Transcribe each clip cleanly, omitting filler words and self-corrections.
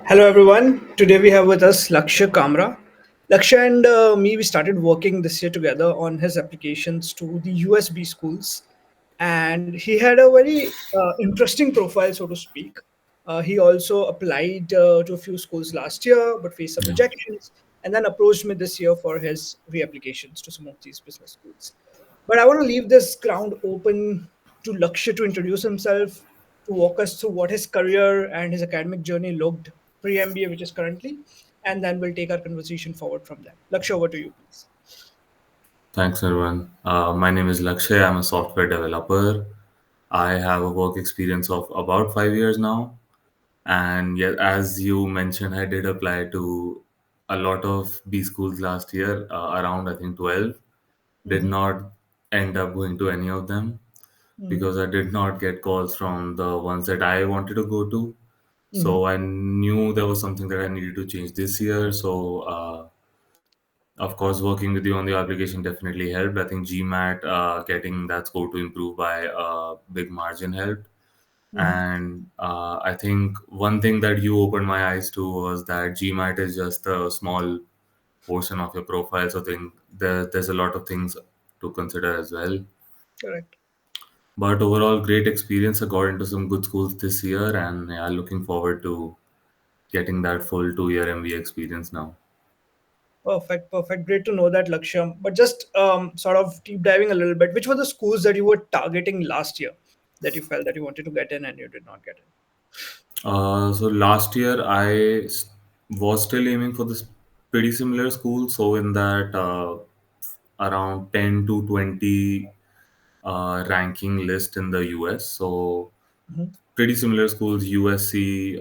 Hello, everyone. Today we have with us Lakshya Kamra. Lakshya and me, we started working this year together on his applications to the USB schools. And he had a very interesting profile, so to speak. He also applied to a few schools last year, but faced some Yeah. rejections, and then approached me this year for his reapplications to some of these business schools. But I want to leave this ground open to Lakshya to introduce himself, to walk us through what his career and his academic journey looked pre MBA, which is currently, and then we'll take our conversation forward from there. Lakshya, over to you, please. Thanks, everyone. My name is Lakshya. I'm a software developer. I have a work experience of about 5 years now. And yet, as you mentioned, I did apply to a lot of B schools last year, around I think 12. Did Mm-hmm. not end up going to any of them Mm-hmm. because I did not get calls from the ones that I wanted to go to. Mm-hmm. So I knew there was something that I needed to change this year. So of course, working with you on the application definitely helped. I think GMAT, getting that score to improve by a big margin helped. Mm-hmm. And I think one thing that you opened my eyes to was that GMAT is just a small portion of your profile. So there's a lot of things to consider as well. Correct. But overall, great experience. I got into some good schools this year, and yeah, looking forward to getting that full 2 year MBA experience now. Perfect. Perfect. Great to know that, Lakshya. But just sort of deep diving a little bit, which were the schools that you were targeting last year that you felt that you wanted to get in and you did not get in? So last year was still aiming for this pretty similar school. So in that around 10 to 20 ranking list in the US. So Mm-hmm. pretty similar schools, USC,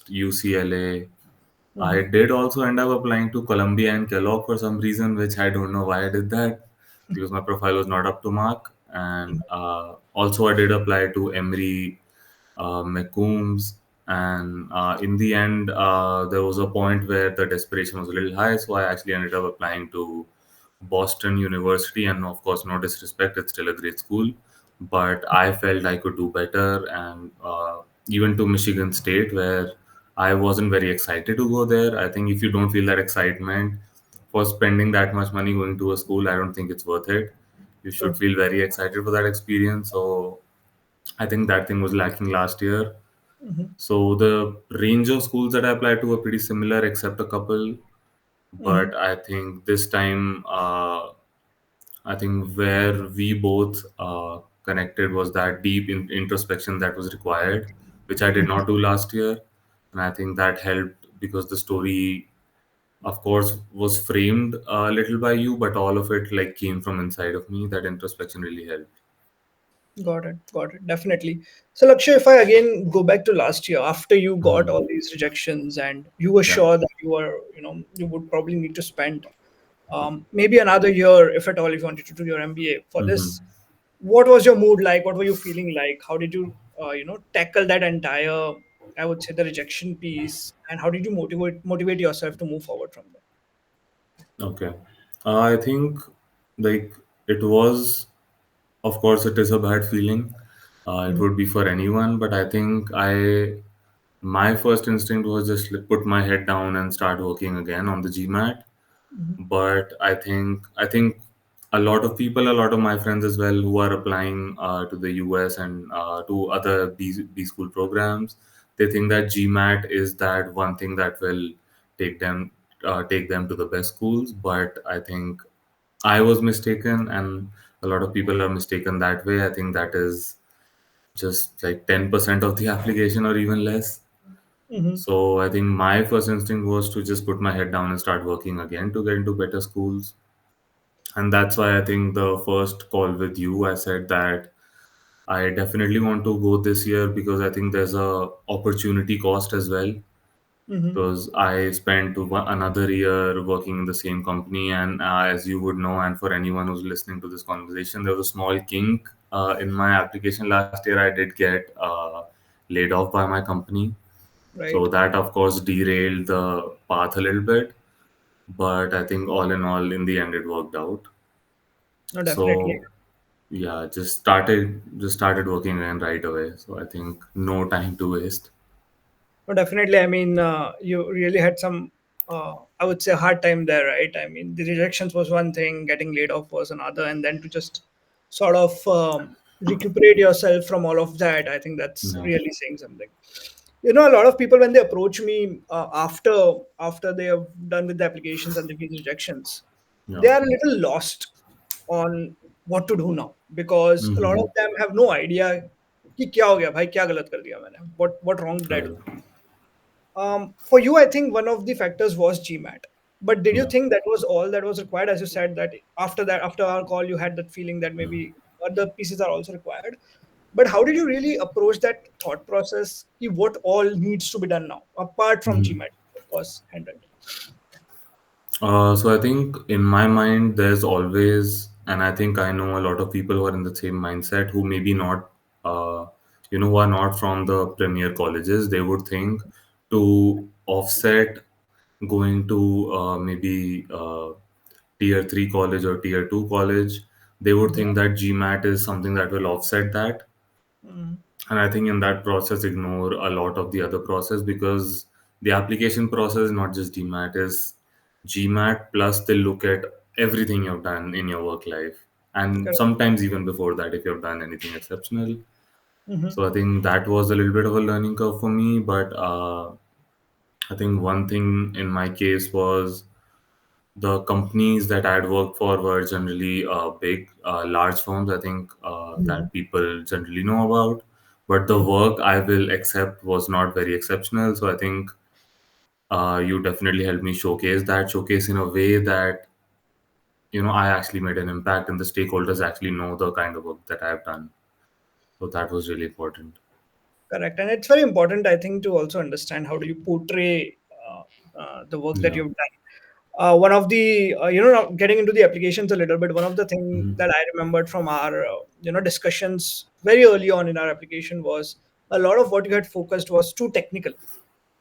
UCLA. Mm-hmm. I did also end up applying to Columbia and Kellogg for some reason, which I don't know why I did that because my profile was not up to mark. And also, I did apply to Emory, McCombs, and in the end, there was a point where the desperation was a little high, so I actually ended up applying to Boston University. And of course, no disrespect, it's still a great school, but I felt I could do better. And even to Michigan State, where I wasn't very excited to go there. I think if you don't feel that excitement for spending that much money going to a school, I don't think it's worth it. You should True. feel very excited for that experience. So I think that thing was lacking last year. Mm-hmm. So the range of schools that I applied to were pretty similar, except a couple. Mm-hmm. But I think this time, I think where we both connected was that deep introspection that was required, which I did not do last year. And I think that helped because the story, of course, was framed a little by you, but all of it like came from inside of me. That introspection really helped. Got it. Got it. Definitely. So, Lakshya, if I again go back to last year, after you got Hmm. all these rejections and you were Yeah. sure that you would probably need to spend maybe another year, if at all, if you wanted to do your MBA for Hmm. this, what was your mood like? What were you feeling like? How did you, tackle that entire, I would say, the rejection piece, and how did you motivate yourself to move forward from there? Okay. I think like it was, of course, it is a bad feeling. It Mm-hmm. would be for anyone, but I think my first instinct was just like, put my head down and start working again on the GMAT. But I think a lot of people, a lot of my friends as well, who are applying to the US and to other B school programs, they think that GMAT is that one thing that will take them take them to the best schools. But I think I was mistaken, and a lot of people are mistaken that way. I think that is just like 10% of the application or even less. Mm-hmm. So I think my first instinct was to just put my head down and start working again to get into better schools. And that's why I think the first call with you, I said that I definitely want to go this year because I think there's a opportunity cost as well. Mm-hmm. Because I spent another year working in the same company, and as you would know, and for anyone who's listening to this conversation, there was a small kink in my application last year. I did get laid off by my company, so Right. that of course derailed the path a little bit. But I think all in all, in the end, it worked out. No, definitely. So yeah, just started working again right away. So I think no time to waste. No, definitely. I mean, you really had some, I would say, hard time there, right? I mean, the rejections was one thing, getting laid off was another, and then to just sort of recuperate yourself from all of that, I think that's Yeah. really saying something. You know, a lot of people when they approach me after they have done with the applications and the visa rejections, Yeah. they are a little lost on what to do now because a lot Mm-hmm. of them have no idea कि क्या हो गया भाई क्या गलत कर दिया मैंने what wrong did I do. Right. For you, I think one of the factors was GMAT. But did you Yeah. think that was all that was required? As you said that after our call, you had that feeling that Yeah. maybe other pieces are also required. But how did you really approach that thought process? What all needs to be done now, apart from Mm-hmm. GMAT, of course, handled. So I think in my mind, there's always, and I think I know a lot of people who are in the same mindset who maybe not, uh, who are not from the premier colleges. They would think to offset going to maybe tier three college or tier two college, they would Yeah. think that GMAT is something that will offset that. Mm, And I think in that process, ignore a lot of the other process because the application process is not just GMAT, is GMAT plus they look at everything you've done in your work life. And correct. sometimes even before that, if you've done anything exceptional. Hmm. So I think that was a little bit of a learning curve for me. But I think one thing in my case was the companies that I'd worked for were generally big, large firms. I think that people generally know about. But the work I will accept was not very exceptional. So I think you definitely helped me showcase in a way that I actually made an impact, and the stakeholders actually know the kind of work that I've done. So that was really important. Correct. And it's very important, I think, to also understand how do you portray the work that Yeah. you've done. One of the now getting into the applications a little bit, one of the thing Hmm. that I remembered from our discussions very early on in our application was a lot of what you had focused was too technical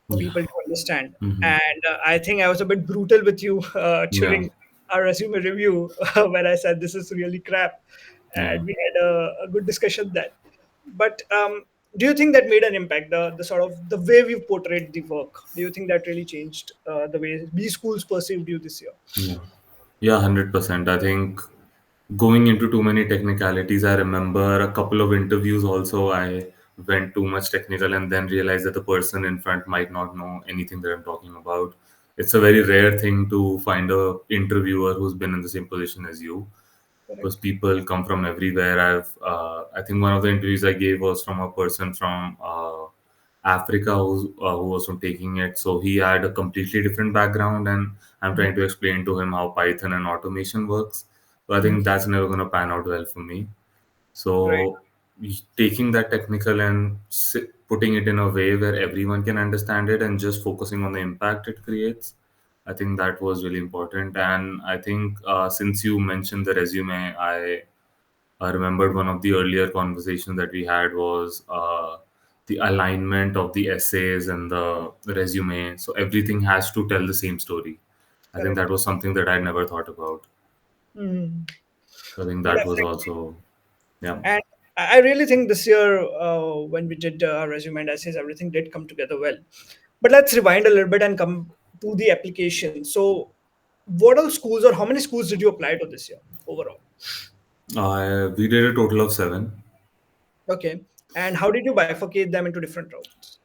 for Yeah. people to understand. Hmm. And I think I was a bit brutal with you Yeah. during our resume review when I said this is really crap, Yeah. and we had a good discussion then. But do you think that made an impact? The sort of the way we portrayed the work. Do you think that really changed the way B schools perceived you this year? Yeah. Yeah, 100%. I think going into too many technicalities, I remember a couple of interviews also, I went too much technical and then realized that the person in front might not know anything that I'm talking about. It's a very rare thing to find a interviewer who's been in the same position as you because Correct. people come from everywhere. I think one of the interviews I gave was from a person from Africa who was from taking it. So he had a completely different background, and I'm Mhm. trying to explain to him how Python and automation works. So I Mhm. think that's never going to pan out well for me. Right. So taking that technical and putting it in a way where everyone can understand it and just focusing on the impact it creates, I think that was really important. And I think since you mentioned the resume, I remembered one of the earlier conversations that we had was the alignment of the essays and the resume. So everything has to tell the same story. I think that Correct. was something that I never thought about. Mhm. So I think No, that was definitely. also, yeah. And I really think this year, when we did our resume and essays, everything did come together well. But let's rewind a little bit and come to the application. So, what all schools or how many schools did you apply to this year overall? We did a total of seven. Okay. And how did you bifurcate them into different routes?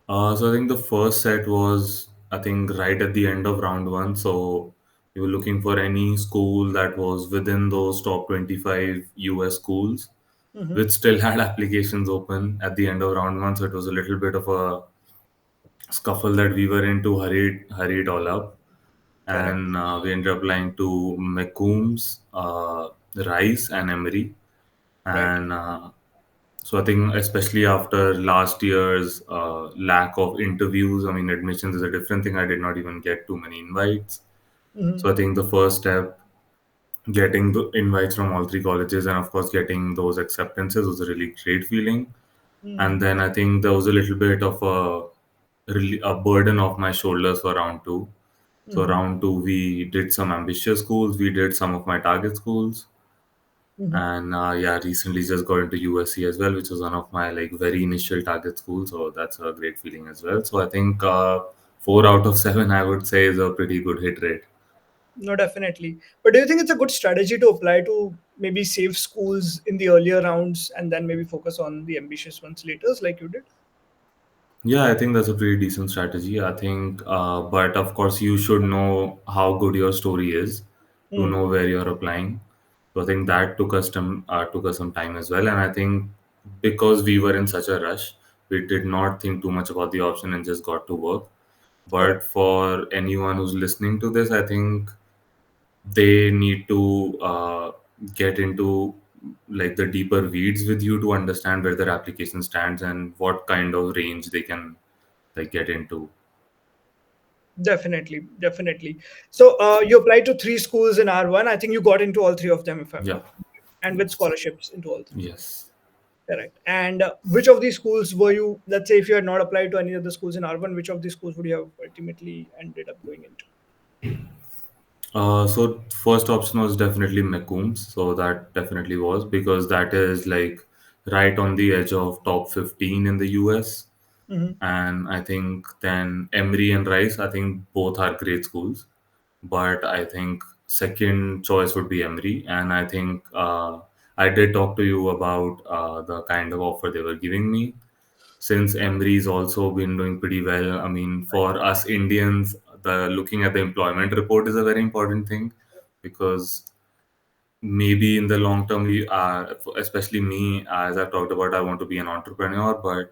So I think the first set was, I think, right at the end of round one. So you were looking for any school that was within those top 25 US schools, Hmm. which still had applications open at the end of round one. So it was a little bit of a scuffle that we were into, hurried all up. Correct. And we ended up applying to McCombs, Rice, and Emory. Right. And so I think, especially after last year's lack of interviews, I mean, admissions is a different thing. I did not even get too many invites. Hmm. So I think the first step, getting the invites from all three colleges, and of course, getting those acceptances was a really great feeling. And Hmm. then I think there was a little bit of a burden off my shoulders for round two. So Hmm. round two, we did some ambitious schools, we did some of my target schools, Hmm. And yeah, recently just got into USC as well, which was one of my like very initial target schools. So that's a great feeling as well. So I think 4 out of 7, I would say, is a pretty good hit rate. No, definitely. But do you think it's a good strategy to apply to maybe save schools in the earlier rounds and then maybe focus on the ambitious ones later, like you did? Yeah, I think that's a pretty decent strategy. I think, but of course, you should know how good your story is to Hmm. know where you're applying. So I think that took us some time as well. And I think because we were in such a rush, we did not think too much about the option and just got to work. But Correct. for anyone who's listening to this, I think they need to get into like the deeper weeds with you to understand where their application stands and what kind of range they can like get into. Definitely, definitely. So you applied to three schools in R1. I think you got into all three of them, if I'm Yeah. not wrong, and with Yes. scholarships into all three. Yes. Correct. And which of these schools were you, let's say, if you had not applied to any of the schools in R1, which of these schools would you have ultimately ended up going into? So first option was definitely McCombs. So that definitely was because that is like right on the edge of top 15 in the US. Hmm. And I think then Emory and Rice, I think both are great schools. But I think second choice would be Emory. And I think I did talk to you about the kind of offer they were giving me. Since Emory's also been doing pretty well, I mean, for us Indians, the looking at the employment report is a very important thing because maybe in the long term, especially me, as I've talked about, I want to be an entrepreneur, but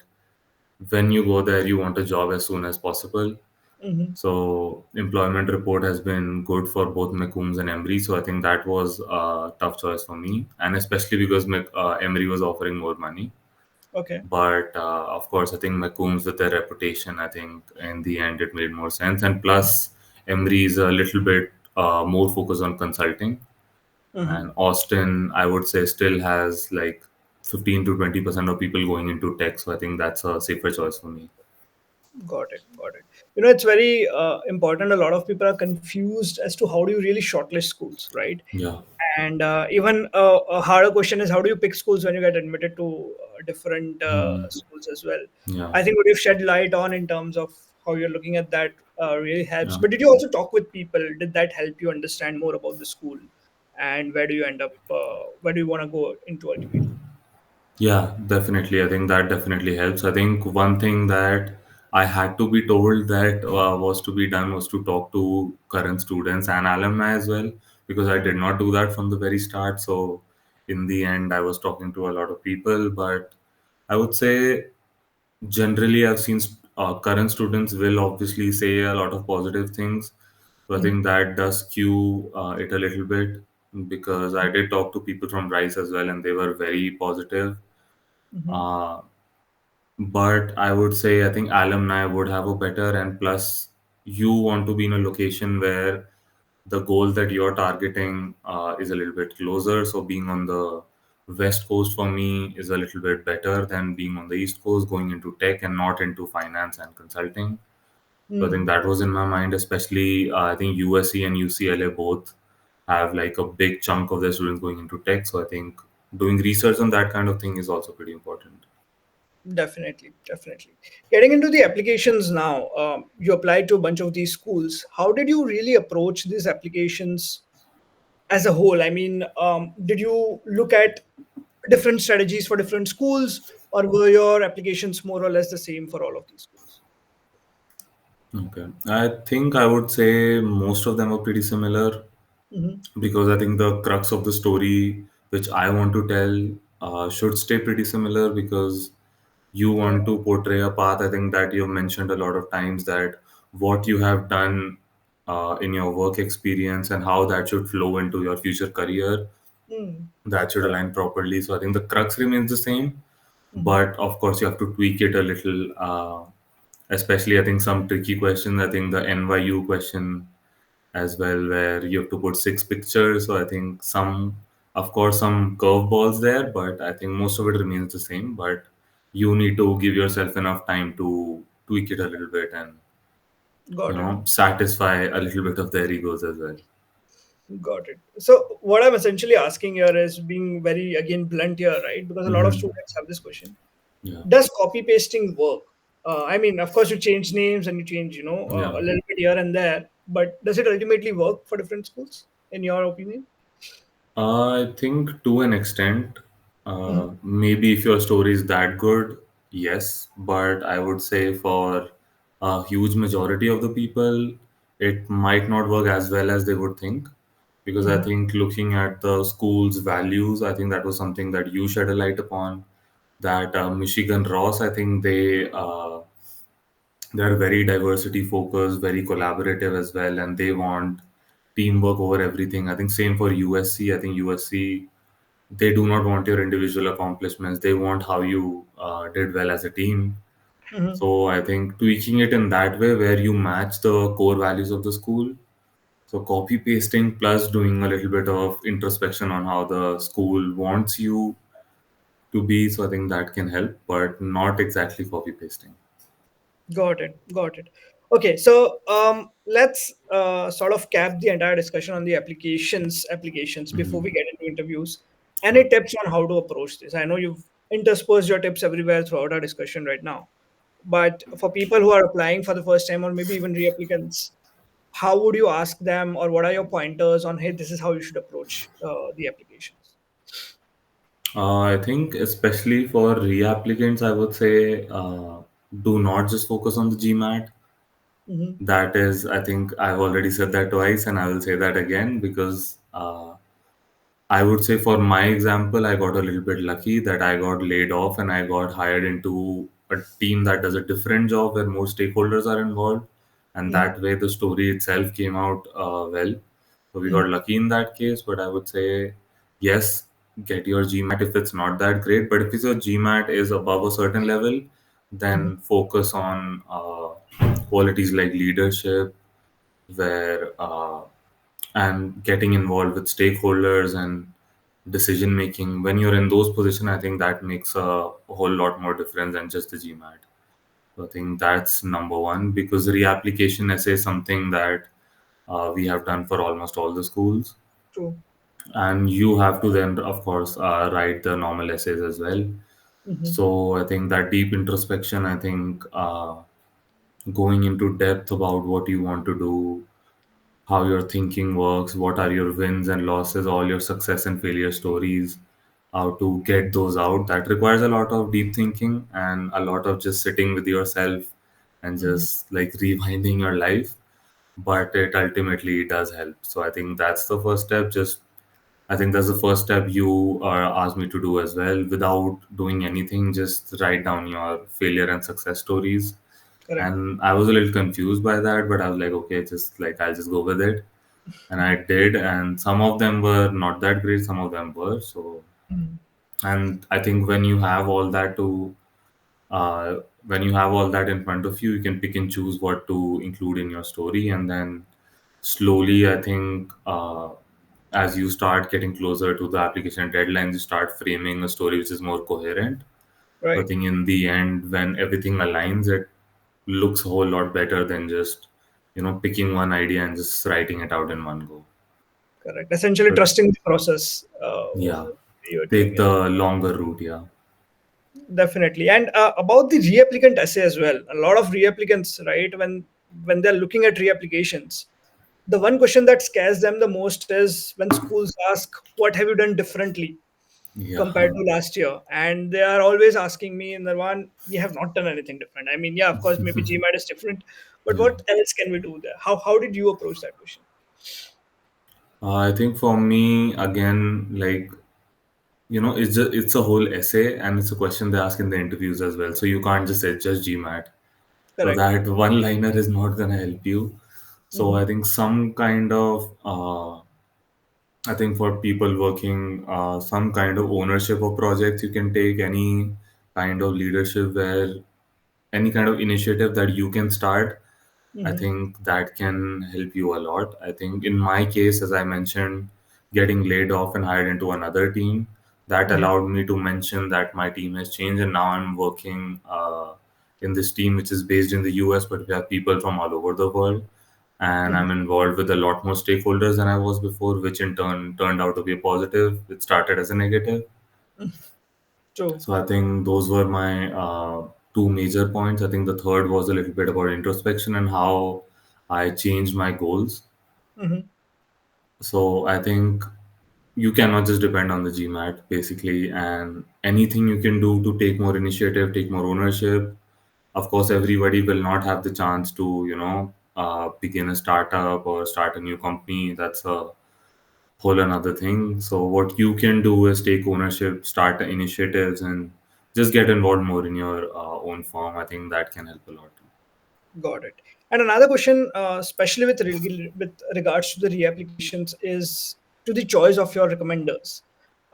when you go there, you want a job as soon as possible. Hmm. So employment report has been good for both McCombs and Emory. So I think that was a tough choice for me, and especially because Emory was offering more money. Okay. But of course, I think McCombs, with their reputation, I think in the end it made more sense. And plus, Emory is a little bit more focused on consulting. Hmm. And Austin, I would say, still has like 15 to 20% of people going into tech. So I think that's a safer choice for me. Got it. Got it. You know, it's very important. A lot of people are confused as to how do you really shortlist schools, right? Yeah. And even a harder question is how do you pick schools when you get admitted to different Hmm. schools as well? Yeah. I think what you've shed light on in terms of how you're looking at that really helps. Yeah. But did you also talk with people? Did that help you understand more about the school? And where do you end up? Where do you want to go into ultimately? Yeah, definitely. I think that definitely helps. I think one thing that I had to be told that was to be done was to talk to current students and alumni as well, because I did not do that from the very start. So in the end, I was talking to a lot of people, but I would say generally I've seen current students will obviously say a lot of positive things. So I Mm-hmm. think that does skew it a little bit because I did talk to people from Rice as well, and they were very positive. Mm-hmm. Uh, but I would say I think alumni would have a better, and plus you want to be in a location where the goal that you're targeting is a little bit closer. So being on the west coast for me is a little bit better than being on the east coast, going into tech and not into finance and consulting. So I think Mm. that was in my mind, especially I think USC and UCLA both have like a big chunk of their students going into tech. So I think doing research on that kind of thing is also pretty important. Definitely, definitely. Getting into the applications now, you applied to a bunch of these schools. How did you really approach these applications as a whole? I mean, did you look at different strategies for different schools, or were your applications more or less the same for all of these schools? Okay. I think I would say most of them are pretty similar Hmm. because I think the crux of the story which I want to tell should stay pretty similar because you want to portray a path. I think that you've mentioned a lot of times that what you have done in your work experience and how that should flow into your future career, Mm. that should Correct. align properly. So I think the crux remains the same, Hmm. but of course you have to tweak it a little. Especially, I think some tricky questions. I think the NYU question as well, where you have to put 6 pictures. So I think some, of course, some curveballs there, but I think most of it remains the same. But you need to give yourself enough time to tweak it a little bit and Got it. satisfy a little bit of their egos as well. Got it. So what I'm essentially asking here is being very again blunt here, right? Because a lot of Hmm. students have this question: Yeah. does copy pasting work? I mean, of course, you change names and you change, Yeah. a little bit here and there, but does it ultimately work for different schools, in your opinion? I think to an extent, Hmm. maybe if your story is that good, yes. But I would say for a huge majority of the people, it might not work as well as they would think. Because I Hmm. think looking at the school's values, I think that was something that you shed a light upon. That Michigan Ross, I think they're very diversity focused, very collaborative as well, and they want teamwork over everything. I think same for USC. I think USC, they do not want your individual accomplishments. They want how you did well as a team. Hmm. So I think tweaking it in that way where you match the core values of the school. So copy pasting plus doing a little bit of introspection on how the school wants you to be. So I think that can help, but not exactly copy pasting. Got it. Got it. Okay, so let's sort of cap the entire discussion on the applications before we get into interviews. Any tips on how to approach this? I know you've interspersed your tips everywhere throughout our discussion right now, but for people who are applying for the first time or maybe even reapplicants, how would you ask them, or what are your pointers on, hey, this is how you should approach the applications? I think, especially for reapplicants, I would say do not just focus on the GMAT. Hmm. That is, I think I've already said that twice, and I will say that again because I would say for my example, I got a little bit lucky that I got laid off and I got hired into a team that does a different job where more stakeholders are involved. And Hmm. that way, the story itself came out well. So we Hmm. got lucky in that case. But I would say, yes, get your GMAT if it's not that great. But if your GMAT is above a certain level, Hmm. then focus on qualities like leadership, where and getting involved with stakeholders and decision making. When you're in those positions, I think that makes a whole lot more difference than just the GMAT. So I think that's number one, because reapplication essay is something that we have done for almost all the schools, True. and you have to then of course write the normal essays as well. Hmm. So I think that deep introspection, I think going into depth about what you want to do, how your thinking works, what are your wins and losses, all your success and failure stories, how to get those out. That requires a lot of deep thinking and a lot of just sitting with yourself and Hmm. just like rewinding your life. But it ultimately does help. So I think that's the first step. I think that's the first step you asked me to do as well. Without doing anything, just write down your failure and success stories. Correct. And I was a little confused by that, but I was like, okay, just like I'll just go with it, and I did. And some of them were not that great, some of them were. So, Mhm. and I think uh, when you have all that in front of you, you can pick and choose what to include in your story, and then slowly, I think, as you start getting closer to the application deadlines, you start framing a story which is more coherent. So I Right. think in the end, when everything aligns, it looks a whole lot better than just picking one idea and just writing it out in one go. Correct. Essentially, But trusting the process. yeah, You're doing take it. the longer route. Yeah. Definitely. And about the reapplicant essay as well, a lot of reapplicants, right, when they're looking at reapplications, the one question that scares them the most is when schools ask, "What have you done differently Yeah. compared to last year?" And they are always asking me, Nirvan, we have not done anything different. I mean, yeah, of course, maybe GMAT is different, but Yeah. what else can we do there? How did you approach that question? I think for me, again, like, it's a whole essay and it's a question they ask in the interviews as well. So you can't just say just GMAT. So Correct. that one liner is not gonna help you. So Hmm. I think some kind of I think for people working some kind of ownership of projects, you can take any kind of leadership where any kind of initiative that you can start. I Hmm. think that can help you a lot. I think in my case, as I mentioned, getting laid off and hired into another team, that Hmm. allowed me to mention that my team has changed and now I'm working in this team which is based in the US, but we have people from all over the world. and Mhm. I'm involved with a lot more stakeholders than I was before, which in turn turned out to be a positive. It started as a negative. True. So I think those were my two major points. I think the third was a little bit about introspection and how I changed my goals. Hmm. So I think you cannot just depend on the GMAT basically, and anything you can do to take more initiative, take more ownership. Of course, everybody will not have the chance to, begin a startup or start a new company. That's a whole another thing. So what you can do is take ownership, start initiatives, and just get involved more in your own firm. I think that can help a lot. Got it. And another question, especially with regards to the reapplications, is to the choice of your recommenders.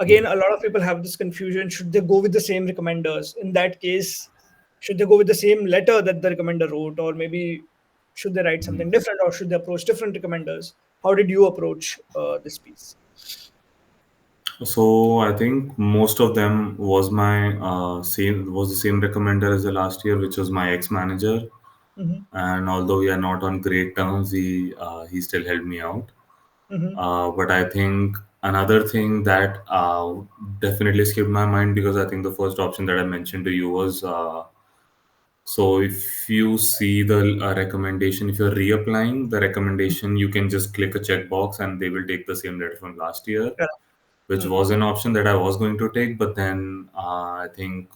Yeah. Again, a lot of people have this confusion. Should they go with the same recommenders? In that case, should they go with the same letter that the recommender wrote, or maybe should they write something different, or should they approach different recommenders? How did you approach this piece? So I think most of them was the same recommender as the last year, which was my ex manager. Mm-hmm. And although we are not on great terms, he still helped me out. Mm-hmm. But I think another thing that definitely skipped my mind, because I think the first option that I mentioned to you was so if you see the recommendation, if you're reapplying the recommendation, you can just click a checkbox and they will take the same letter from last year, Correct. which Mm. was an option that I was going to take. But then I think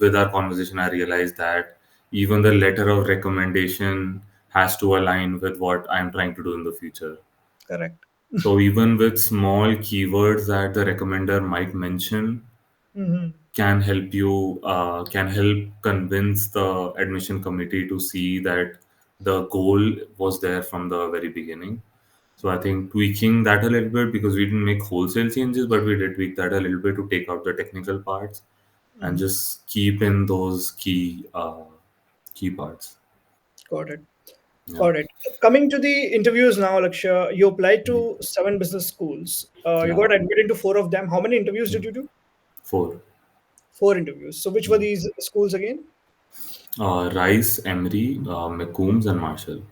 with our conversation, I realized that even the letter of recommendation has to align with what I'm trying to do in the future. Correct. So even with small keywords that the recommender might mention, Mm-hmm. can help convince the admission committee to see that the goal was there from the very beginning. So I think tweaking that a little bit, because we didn't make wholesale changes, but we did tweak that a little bit to take out the technical parts and Mm-hmm. just keep in those key parts. Got it. Yeah. Got it. Coming to the interviews now, Lakshya, you applied to 7 business schools. You Yeah. got admitted into 4 of them. How many interviews did you do? Four. 4 interviews. So, which were these schools again? Rice, Emory, McCombs, and Marshall.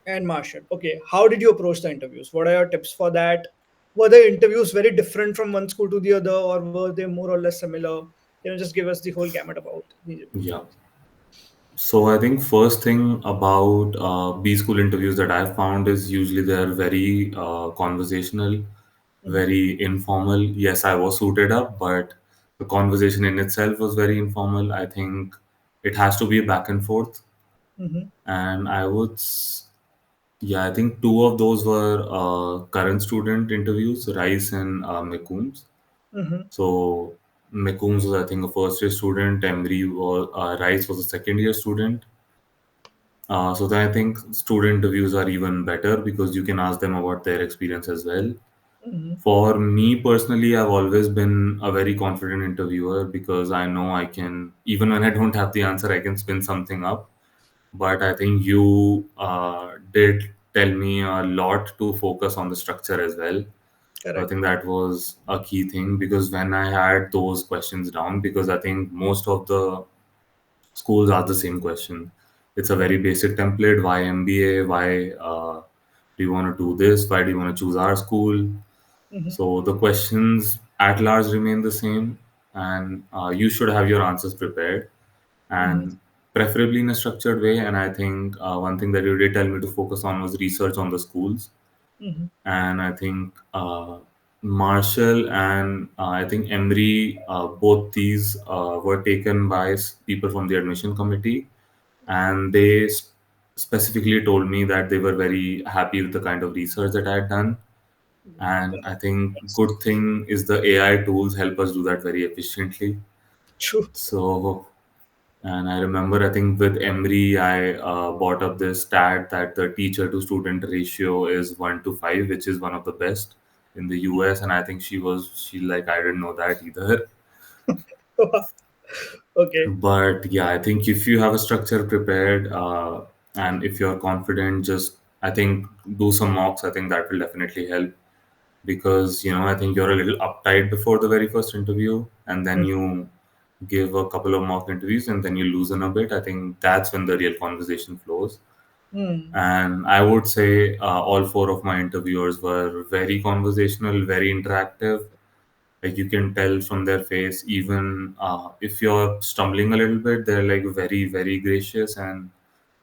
And Marshall. Okay. How did you approach the interviews? What are your tips for that? Were the interviews very different from one school to the other, or were they more or less similar? Just give us the whole gamut about the interviews, Yeah. please. So I think first thing about B school interviews that I've found is usually they're very conversational, Mm-hmm. very informal. Yes, I was suited up, but the conversation in itself was very informal. I think it has to be a back and forth, Mm-hmm. and yeah, I think two of those were current student interviews, Rice and McCombs. Mm-hmm. So McCombs was, I think, a first year student. Rice was a second year student. So then I think student interviews are even better because you can ask them about their experience as well. Mm-hmm. For me personally, I've always been a very confident interviewer because I know I can, even when I don't have the answer, I can spin something up. But I think you did tell me a lot to focus on the structure as well. So I Correct. think that was a key thing because when I had those questions down, because I think most of the schools ask the same question. It's a very basic template. Why MBA? Why do you want to do this? Why do you want to choose our school? Mm-hmm. So the questions at large remain the same, and you should have your answers prepared Mm-hmm. and preferably in a structured way. And I think one thing that you did tell me to focus on was research on the schools. Mm-hmm. And I think Marshall and I think Emory, both these were taken by people from the admission committee, and they specifically told me that they were very happy with the kind of research that I had done. And I think good thing is the AI tools help us do that very efficiently. True. So, and I remember, I think with Emory, I brought up this stat that the teacher to student ratio is 1 to 5, which is one of the best in the US. And I think she like, I didn't know that either. Okay. But yeah, I think if you have a structure prepared and if you're confident, just I think do some mocks. I think that will definitely help because I think you're a little uptight before the very first interview, and then you give a couple of mock interviews, and then you loosen a bit. I think that's when the real conversation flows. Hmm. And I would say all four of my interviewers were very conversational, very interactive. Like you can tell from their face, even if you're stumbling a little bit, they're like very, very gracious. And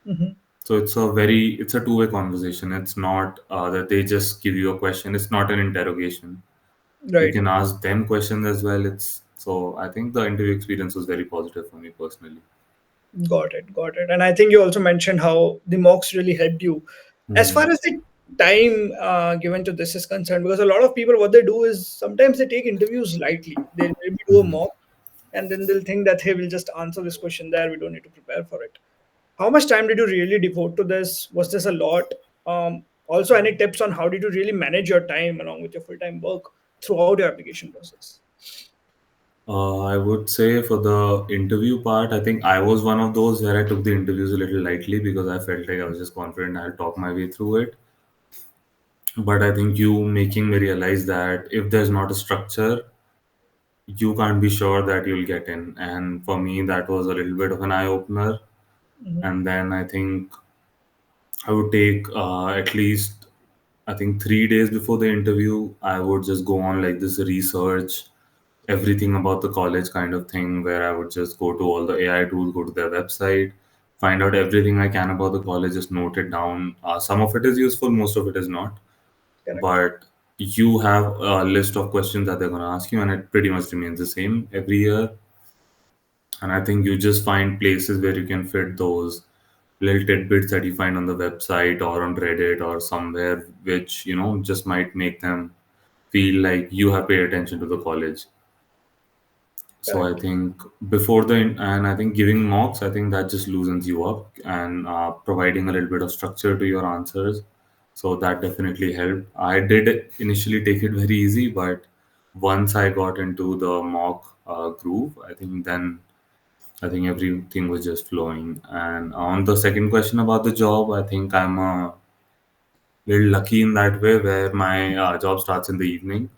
Hmm. so it's a two-way conversation. It's not that they just give you a question. It's not an interrogation. You Right. can ask them questions as well. I think the interview experience was very positive for me personally. Got it. Got it. And I think you also mentioned how the mocks really helped you. As Hmm. far as the time given to this is concerned, because a lot of people, what they do is sometimes they take interviews lightly. They'll maybe do a mock and then they'll think that, hey, we'll just answer this question there. We don't need to prepare for it. How much time did you really devote to this? Was this a lot? Also, any tips on how did you really manage your time along with your full time work throughout your application process? I would say for the interview part, I think I was one of those where I took the interviews a little lightly because I felt like I was just confident I'll talk my way through it. But I think you making me realize that if there's not a structure, you can't be sure that you'll get in. And for me, that was a little bit of an eye opener. Hmm. And then I think I would take at least, I think 3 days before the interview, I would just go on like this research, everything about the college kind of thing, where I would just go to all the AI tools, go to their website, find out everything I can about the college, just note it down. Some of it is useful, most of it is not. Correct. But you have a list of questions that they're going to ask you, and it pretty much remains the same every year. And I think you just find places where you can fit those little tidbits that you find on the website or on Reddit or somewhere, which just might make them feel like you have paid attention to the college. So I Correct. think and I think giving mocks, I think that just loosens you up and providing a little bit of structure to your answers. So that definitely helped. I did initially take it very easy, but once I got into the mock groove, I think everything was just flowing. And on the second question about the job, I think I'm a little lucky in that way where my job starts in the evening.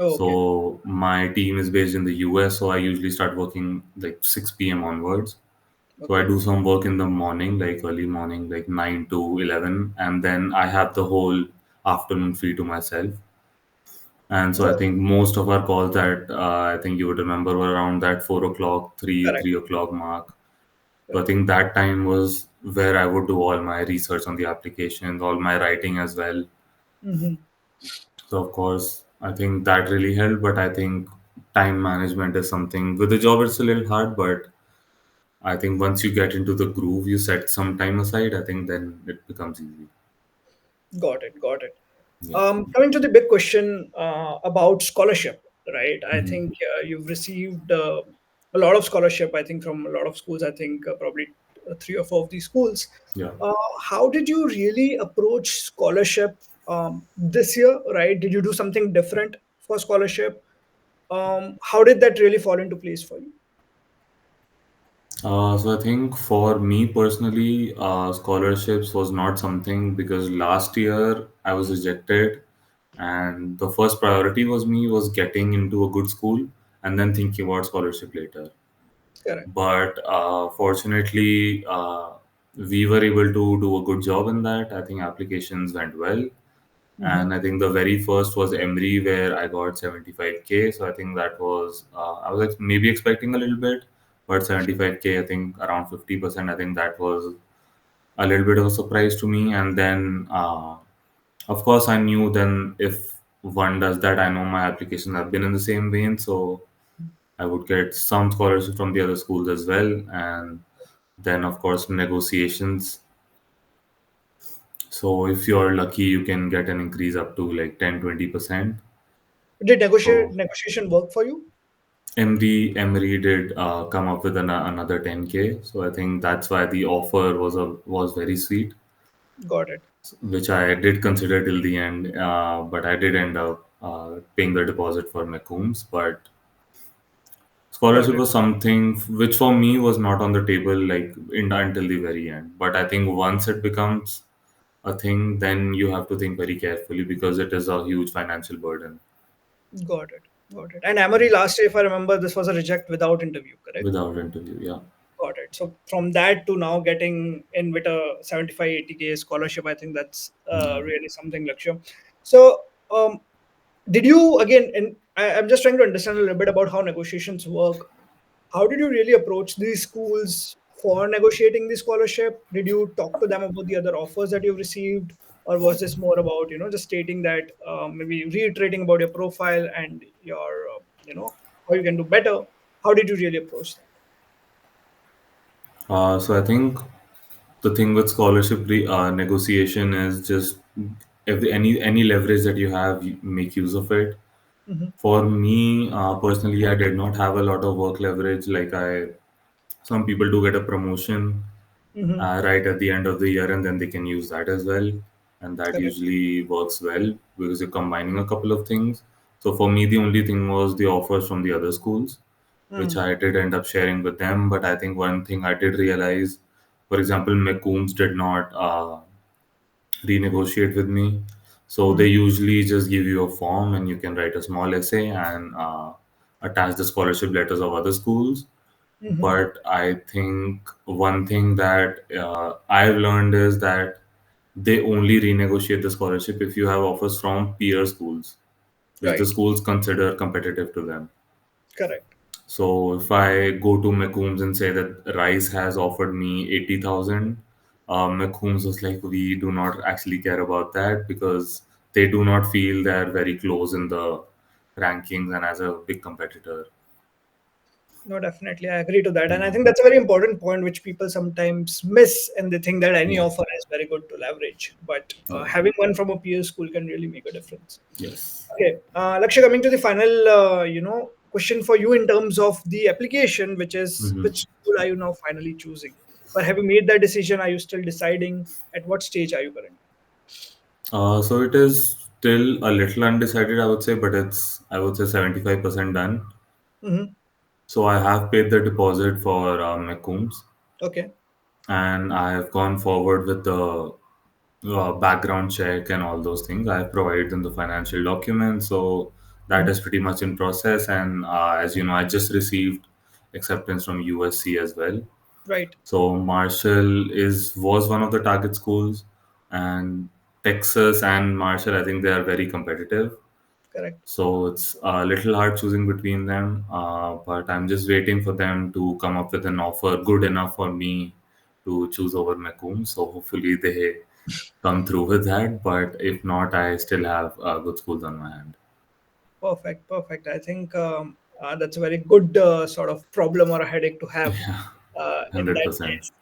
Oh, okay. So my team is based in the US, so I usually start working like 6 p.m. onwards. So I Okay. do some work in the morning, like early morning, like 9 to 11, and then I have the whole afternoon free to myself. And so I Oh, think most of our calls that I think you would remember were around that 4 o'clock, correct. 3 o'clock mark. So I Correct. think that time was where I would do all my research on the applications, all my writing as well. Hmm. So of course, I think that really helped. But I think time management is something with the job it's a little hard. But I think once you get into the groove, you set some time aside. I think then it becomes easy. Got it. Got it. Yeah. Coming to the big question about scholarship, right? I Hmm. think you've received a lot of scholarship. I think from a lot of schools. I think probably three or four of these schools. Yeah. How did you really approach scholarship this year? Right? Did you do something different for scholarship? How did that really fall into place for you? So I think for me personally, scholarships was not something because last year I was rejected, and the first priority was getting into a good school and then thinking about scholarship later. Correct. But fortunately, we were able to do a good job in that. I think applications went well, Hmm. and I think the very first was Emory where I got 75K. So I think that was I was maybe expecting a little bit, but 75K, I think around 50%. I think that was a little bit of a surprise to me. And then of course I knew then if one does that, I know my applications have been in the same vein, so I would get some scholarship from the other schools as well. And then of course negotiations. So if you're lucky, you can get an increase up to like 10-20%. Did So negotiation work for you? Emory did come up with another 10K. So I think that's why the offer was very sweet, Got it. which I did consider till the end. But I did end up paying the deposit for McCombs. But Got scholarship it. was something which for me was not on the table like until the very end. But I think once it becomes a thing, then you have to think very carefully because it is a huge financial burden Got it. Got it. And Emory last year, if I remember, this was a reject without interview, correct? without interview. Yeah. Got it. So from that to now getting in with a 75, 80K scholarship, I think that's Yeah. really something, Lakshya. So did you, again, and I'm just trying to understand a little bit about how negotiations work. How did you really approach these schools for negotiating the scholarship? Did you talk to them about the other offers that you've received? Or was this more about, just stating that, maybe reiterating about your profile and your, how you can do better? How did you really approach that? So I think the thing with negotiation is just any leverage that you have, you make use of it. Mm-hmm. For me personally, I did not have a lot of work leverage. Like I, some people do get a promotion Mm-hmm. right at the end of the year, and then they can use that as well, and that Correct. usually works well because you're combining a couple of things. So for me, the only thing was the offers from the other schools, which Mm. I did end up sharing with them. But I think one thing I did realize, for example, McCombs did not renegotiate with me. So they Mm. usually just give you a form and you can write a small essay and attach the scholarship letters of other schools. Mm-hmm. But I think one thing that I've learned is that they only renegotiate the scholarship if you have offers from peer schools, which the Right. schools consider competitive to them. Correct. So if I go to McCombs and say that Rice has offered me 80,000, McCombs was like, we do not actually care about that because they do not feel they're very close in the rankings and as a big competitor. No, definitely. I agree to that. And I Yeah, think that's a very important point which people sometimes miss, and they think that any yeah, offer is very good to leverage. But yeah, having one from a peer school can really make a difference. yes. Okay. Lakshya, coming to the final, question for you in terms of the application, which is Hmm. which school are you now finally choosing? Or have you made that decision? Are you still deciding? At what stage are you currently? So it is still a little undecided, I would say, but I would say 75% done. Mm-hmm. So I have paid the deposit for McCombs, Okay. and I have gone forward with the background check and all those things. I have provided them the financial documents, so that Mm-hmm. is pretty much in process. And as you know, I just received acceptance from USC as well. Right. So Marshall is was one of the target schools, and Texas and Marshall, I think they are very competitive. Correct. So it's a little hard choosing between them, but I'm just waiting for them to come up with an offer good enough for me to choose over Macomb. So hopefully they come through with that. But if not, I still have good schools on my hand. Perfect, perfect. I think that's a very good sort of problem or a headache to have Yeah, in that 100%. case.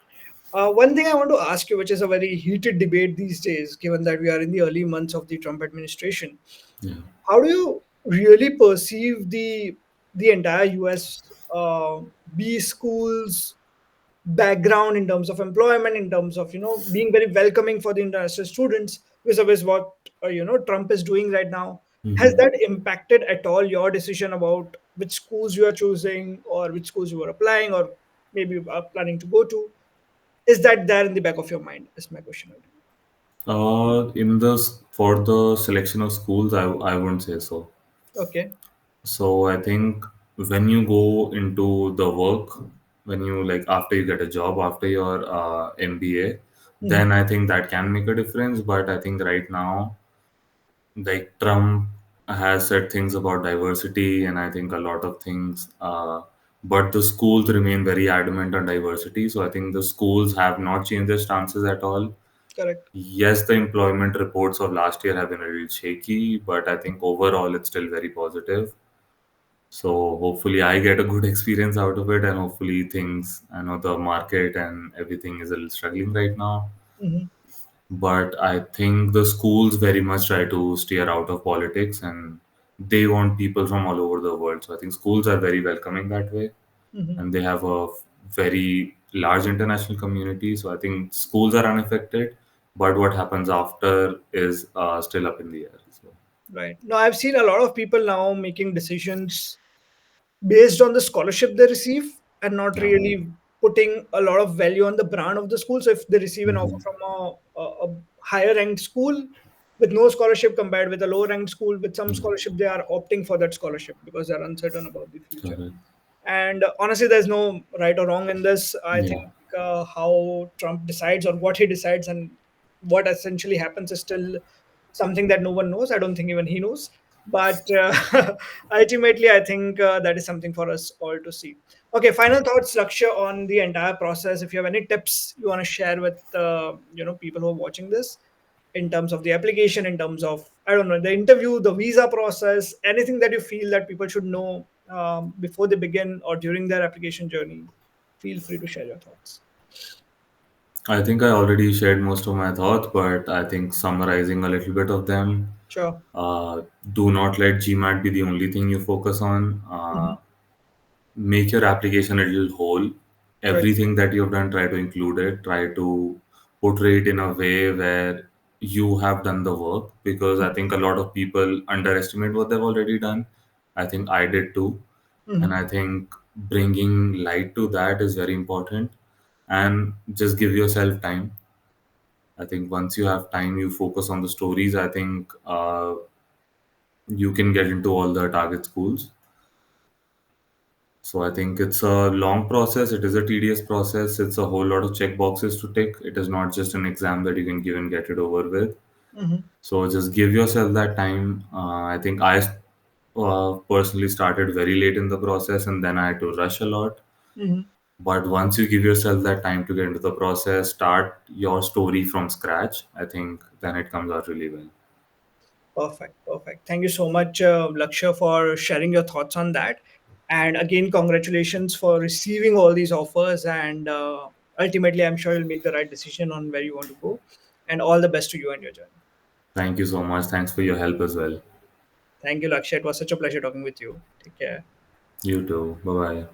One thing I want to ask you, which is a very heated debate these days, given that we are in the early months of the Trump administration, Yeah. how do you really perceive the entire U.S. B schools background in terms of employment, in terms of being very welcoming for the international students, vis-a-vis what Trump is doing right now? Has Hmm. that impacted at all your decision about which schools you are choosing or which schools you are applying or maybe you are planning to go to? Is that there in the back of your mind? Is my question. For the selection of schools, I wouldn't say so. Okay. So I think when you go into the work, when you like after you get a job after your MBA, Hmm. then I think that can make a difference. But I think right now, like Trump has said things about diversity, and I think a lot of things. But the schools remain very adamant on diversity. So I think the schools have not changed their stances at all. Correct. Yes, the employment reports of last year have been a little shaky, but I think overall it's still very positive. So hopefully I get a good experience out of it, and hopefully things, I know the market and everything is a little struggling right now. Hmm. But I think the schools very much try to steer out of politics, and they want people from all over the world. So I think schools are very welcoming that way, Hmm. and they have a very large international community. So I think schools are unaffected, but what happens after is still up in the air. So Right. Now, I've seen a lot of people now making decisions based on the scholarship they receive and not yeah. really putting a lot of value on the brand of the school. So if they receive an offer Hmm. from a higher ranked school with no scholarship compared with a lower ranked school with some Yeah. scholarship, they are opting for that scholarship because they're uncertain about the future. Correct. And honestly, there's no right or wrong in this. I think Yeah. how Trump decides or what he decides and what essentially happens is still something that no one knows. I don't think even he knows. But ultimately, I think that is something for us all to see. Okay, final thoughts, Lakshya, on the entire process. If you have any tips you want to share with people who are watching this, in terms of the application, in terms of, I don't know, the interview, the visa process, anything that you feel that people should know before they begin or during their application journey, feel free to share your thoughts. I think I already shared most of my thoughts, but I think summarizing a little bit of them, Sure. uh, do not let GMAT be the only thing you focus on. Hmm. Make your application a little whole. Right. Everything that you've done, try to include it. Try to portray it in a way where you have done the work, because I think a lot of people underestimate what they've already done. I think I did too. And Hmm. I think bringing light to that is very important. And just give yourself time. I think once you have time, you focus on the stories. I think you can get into all the target schools. So I think it's a long process. It is a tedious process. It's a whole lot of check boxes to tick. It is not just an exam that you can give and get it over with. Hmm. So just give yourself that time. I think I personally started very late in the process, and then I had to rush a lot. Hmm. But once you give yourself that time to get into the process, start your story from scratch, I think then it comes out really well. Perfect. Perfect. Thank you so much, Lakshya, for sharing your thoughts on that. And again, congratulations for receiving all these offers. And ultimately, I'm sure you'll make the right decision on where you want to go. And all the best to you and your journey. Thank you so much. Thanks for your help as well. Thank you, Lakshya. It was such a pleasure talking with you. Take care. You too. Bye bye.